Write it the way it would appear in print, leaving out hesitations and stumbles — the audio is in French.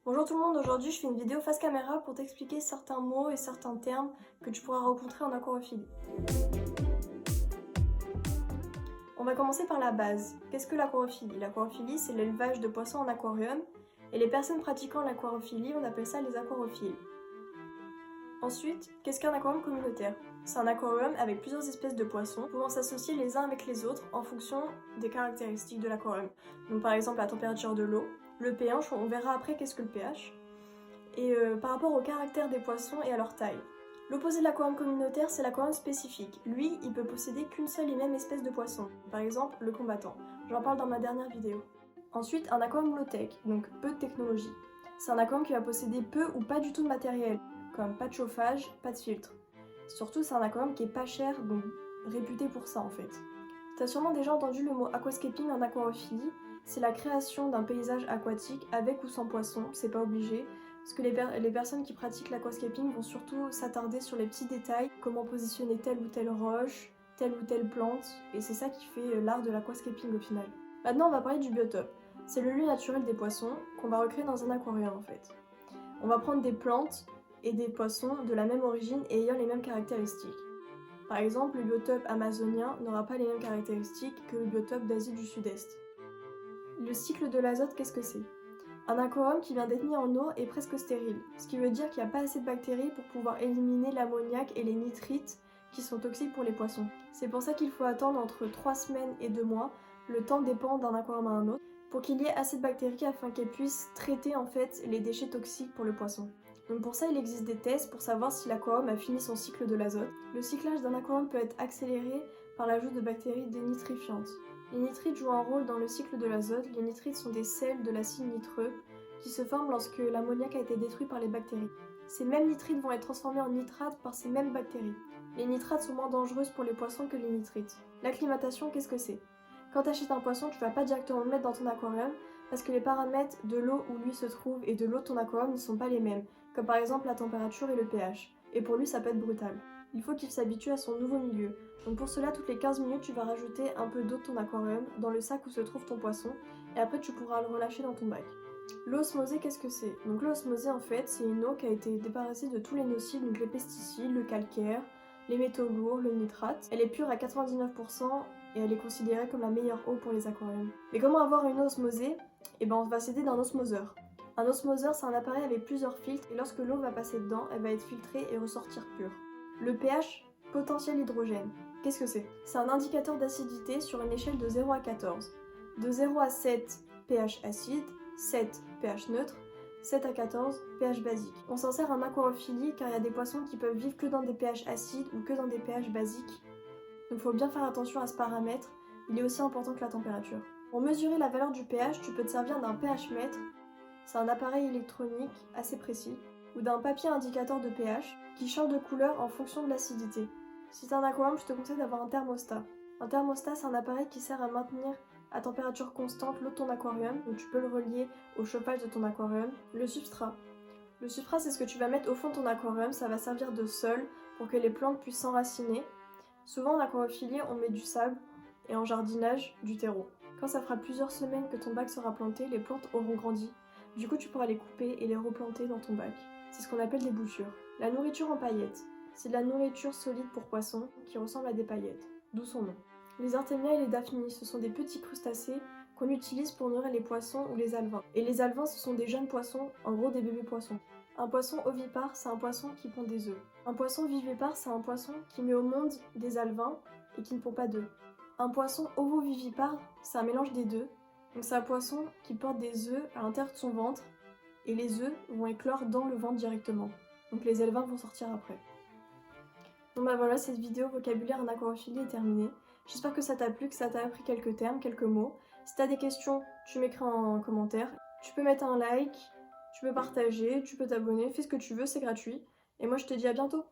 Bonjour tout le monde, aujourd'hui je fais une vidéo face caméra pour t'expliquer certains mots et certains termes que tu pourras rencontrer en aquarophilie. On va commencer par la base. Qu'est-ce que l'aquarophilie? L'aquarophilie, c'est l'élevage de poissons en aquarium, et les personnes pratiquant l'aquarophilie, on appelle ça les aquarophiles. Ensuite, qu'est-ce qu'un aquarium communautaire? C'est un aquarium avec plusieurs espèces de poissons pouvant s'associer les uns avec les autres en fonction des caractéristiques de l'aquarium. Donc par exemple la température de l'eau, le pH, on verra après qu'est-ce que le pH, et par rapport au caractère des poissons et à leur taille. L'opposé de l'aquarium communautaire, c'est l'aquarium spécifique. Lui, il peut posséder qu'une seule et même espèce de poisson, par exemple le combattant. J'en parle dans ma dernière vidéo. Ensuite, un aquarium low-tech, donc peu de technologie. C'est un aquarium qui va posséder peu ou pas du tout de matériel, comme pas de chauffage, pas de filtre. Surtout, c'est un aquarium qui est pas cher, donc réputé pour ça en fait. T'as sûrement déjà entendu le mot aquascaping en aquarophilie. C'est la création d'un paysage aquatique avec ou sans poissons, c'est pas obligé, parce que les personnes qui pratiquent l'aquascaping vont surtout s'attarder sur les petits détails, comment positionner telle ou telle roche, telle ou telle plante, et c'est ça qui fait l'art de l'aquascaping au final. Maintenant on va parler du biotope. C'est le lieu naturel des poissons qu'on va recréer dans un aquarium en fait. On va prendre des plantes et des poissons de la même origine et ayant les mêmes caractéristiques. Par exemple, le biotope amazonien n'aura pas les mêmes caractéristiques que le biotope d'Asie du Sud-Est. Le cycle de l'azote, qu'est-ce que c'est? Un aquarium qui vient d'être mis en eau est presque stérile, ce qui veut dire qu'il n'y a pas assez de bactéries pour pouvoir éliminer l'ammoniac et les nitrites qui sont toxiques pour les poissons. C'est pour ça qu'il faut attendre entre 3 semaines et 2 mois, le temps dépend d'un aquarium à un autre, pour qu'il y ait assez de bactéries afin qu'elles puissent traiter en fait les déchets toxiques pour le poisson. Donc pour ça, il existe des tests pour savoir si l'aquarium a fini son cycle de l'azote. Le cyclage d'un aquarium peut être accéléré par l'ajout de bactéries dénitrifiantes. Les nitrites jouent un rôle dans le cycle de l'azote. Les nitrites sont des sels de l'acide nitreux qui se forment lorsque l'ammoniac a été détruit par les bactéries. Ces mêmes nitrites vont être transformés en nitrates par ces mêmes bactéries. Les nitrates sont moins dangereuses pour les poissons que les nitrites. L'acclimatation, qu'est-ce que c'est? Quand tu achètes un poisson, tu vas pas directement le mettre dans ton aquarium parce que les paramètres de l'eau où lui se trouve et de l'eau de ton aquarium ne sont pas les mêmes, comme par exemple la température et le pH. Et pour lui, ça peut être brutal. Il faut qu'il s'habitue à son nouveau milieu. Donc pour cela, toutes les 15 minutes, tu vas rajouter un peu d'eau de ton aquarium dans le sac où se trouve ton poisson et après tu pourras le relâcher dans ton bac. L'eau osmosée, qu'est-ce que c'est? Donc l'eau osmosée, en fait, c'est une eau qui a été débarrassée de tous les nocifs, donc les pesticides, le calcaire, les métaux lourds, le nitrate. Elle est pure à 99% et elle est considérée comme la meilleure eau pour les aquariums. Mais comment avoir une eau osmosée? Eh ben on va s'aider d'un osmoseur. Un osmoseur, c'est un appareil avec plusieurs filtres et lorsque l'eau va passer dedans, elle va être filtrée et ressortir pure. Le pH, potentiel hydrogène. Qu'est-ce que c'est? C'est un indicateur d'acidité sur une échelle de 0 à 14. De 0 à 7, pH acide, 7, pH neutre, 7 à 14, pH basique. On s'en sert en aquarophilie car il y a des poissons qui peuvent vivre que dans des pH acides ou que dans des pH basiques. Donc il faut bien faire attention à ce paramètre, il est aussi important que la température. Pour mesurer la valeur du pH, tu peux te servir d'un pH mètre, c'est un appareil électronique assez précis, ou d'un papier indicateur de pH qui change de couleur en fonction de l'acidité. Si t'as un aquarium, je te conseille d'avoir un thermostat. Un thermostat, c'est un appareil qui sert à maintenir à température constante l'eau de ton aquarium, donc tu peux le relier au chauffage de ton aquarium. Le substrat. Le substrat, c'est ce que tu vas mettre au fond de ton aquarium, ça va servir de sol pour que les plantes puissent s'enraciner. Souvent en aquarophilie, on met du sable et en jardinage, du terreau. Quand ça fera plusieurs semaines que ton bac sera planté, les plantes auront grandi. Du coup, tu pourras les couper et les replanter dans ton bac. C'est ce qu'on appelle des boutures. La nourriture en paillettes. C'est de la nourriture solide pour poissons qui ressemble à des paillettes, d'où son nom. Les artémias et les daphnies, ce sont des petits crustacés qu'on utilise pour nourrir les poissons ou les alevins. Et les alevins, ce sont des jeunes poissons, en gros des bébés poissons. Un poisson ovipare, c'est un poisson qui pond des œufs. Un poisson vivipare, c'est un poisson qui met au monde des alevins et qui ne pond pas d'œufs. Un poisson ovovivipare, c'est un mélange des deux. Donc c'est un poisson qui porte des œufs à l'intérieur de son ventre et les œufs vont éclore dans le ventre directement. Donc les alevins vont sortir après. Donc bah voilà, cette vidéo vocabulaire en aquarophilie est terminée. J'espère que ça t'a plu, que ça t'a appris quelques termes, quelques mots. Si t'as des questions, tu m'écris en commentaire. Tu peux mettre un like, tu peux partager, tu peux t'abonner, fais ce que tu veux, c'est gratuit. Et moi je te dis à bientôt.